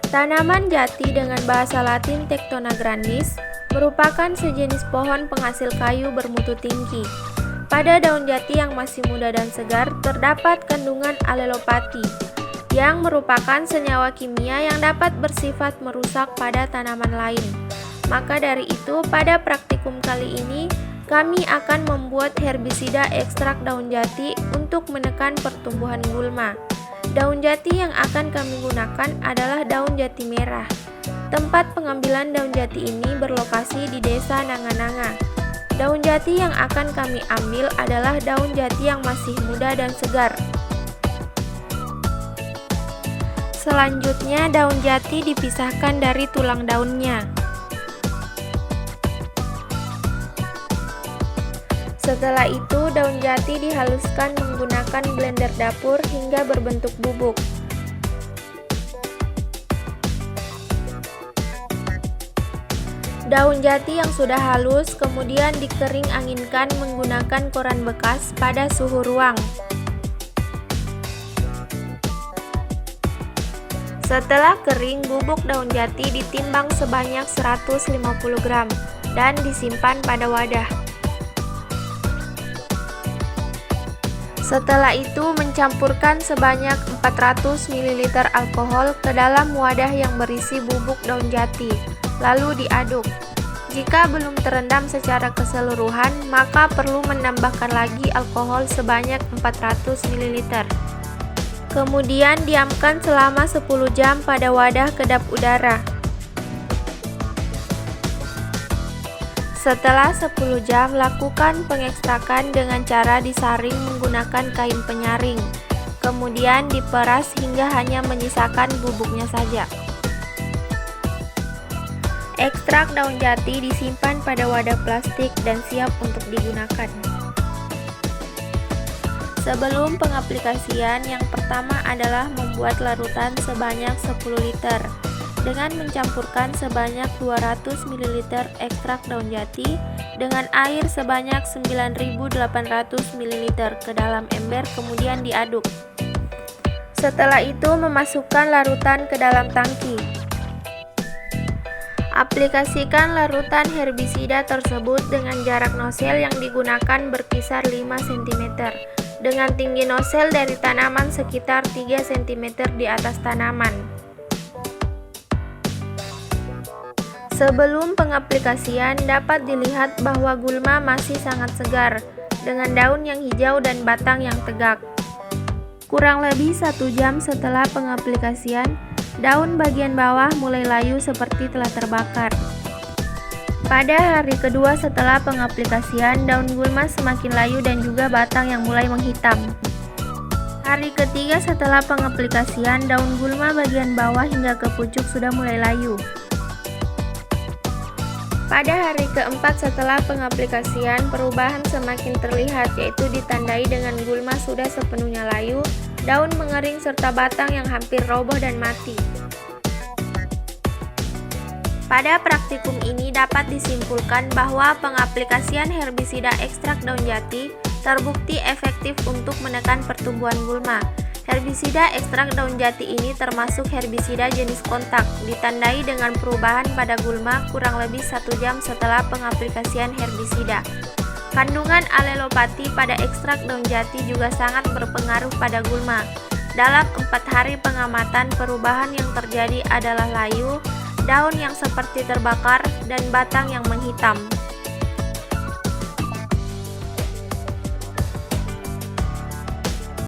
Tanaman jati dengan bahasa Latin Tectona grandis merupakan sejenis pohon penghasil kayu bermutu tinggi. Pada daun jati yang masih muda dan segar terdapat kandungan alelopati, yang merupakan senyawa kimia yang dapat bersifat merusak pada tanaman lain. Maka dari itu, pada praktikum kali ini, kami akan membuat herbisida ekstrak daun jati untuk menekan pertumbuhan gulma. Daun jati yang akan kami gunakan adalah daun jati merah. Tempat pengambilan daun jati ini berlokasi di Desa Nanga-Nanga. Daun jati yang akan kami ambil adalah daun jati yang masih muda dan segar. Selanjutnya, daun jati dipisahkan dari tulang daunnya. Setelah itu, daun jati dihaluskan menggunakan blender dapur hingga berbentuk bubuk. Daun jati yang sudah halus kemudian dikering anginkan menggunakan koran bekas pada suhu ruang. Setelah kering, bubuk daun jati ditimbang sebanyak 150 gram dan disimpan pada wadah. Setelah itu, mencampurkan sebanyak 400 ml alkohol ke dalam wadah yang berisi bubuk daun jati, lalu diaduk. Jika belum terendam secara keseluruhan, maka perlu menambahkan lagi alkohol sebanyak 400 ml. Kemudian diamkan selama 10 jam pada wadah kedap udara. Setelah 10 jam, lakukan pengekstrakan dengan cara disaring menggunakan kain penyaring. Kemudian diperas hingga hanya menyisakan bubuknya saja. Ekstrak daun jati disimpan pada wadah plastik dan siap untuk digunakan. Sebelum pengaplikasian, yang pertama adalah membuat larutan sebanyak 10 liter. Dengan mencampurkan sebanyak 200 ml ekstrak daun jati dengan air sebanyak 9.800 ml ke dalam ember, kemudian diaduk. Setelah itu, memasukkan larutan ke dalam tangki. Aplikasikan larutan herbisida tersebut dengan jarak nosel yang digunakan berkisar 5 cm, dengan tinggi nosel dari tanaman sekitar 3 cm di atas tanaman. Sebelum pengaplikasian, dapat dilihat bahwa gulma masih sangat segar, dengan daun yang hijau dan batang yang tegak. Kurang lebih 1 jam setelah pengaplikasian, daun bagian bawah mulai layu seperti telah terbakar. Pada hari kedua setelah pengaplikasian, daun gulma semakin layu dan juga batang yang mulai menghitam. Hari ketiga setelah pengaplikasian, daun gulma bagian bawah hingga ke pucuk sudah mulai layu. Pada hari keempat setelah pengaplikasian, perubahan semakin terlihat, yaitu ditandai dengan gulma sudah sepenuhnya layu, daun mengering serta batang yang hampir roboh dan mati. Pada praktikum ini dapat disimpulkan bahwa pengaplikasian herbisida ekstrak daun jati terbukti efektif untuk menekan pertumbuhan gulma. Herbisida ekstrak daun jati ini termasuk herbisida jenis kontak, ditandai dengan perubahan pada gulma kurang lebih 1 jam setelah pengaplikasian herbisida. Kandungan alelopati pada ekstrak daun jati juga sangat berpengaruh pada gulma. Dalam 4 hari pengamatan, perubahan yang terjadi adalah layu, daun yang seperti terbakar, dan batang yang menghitam.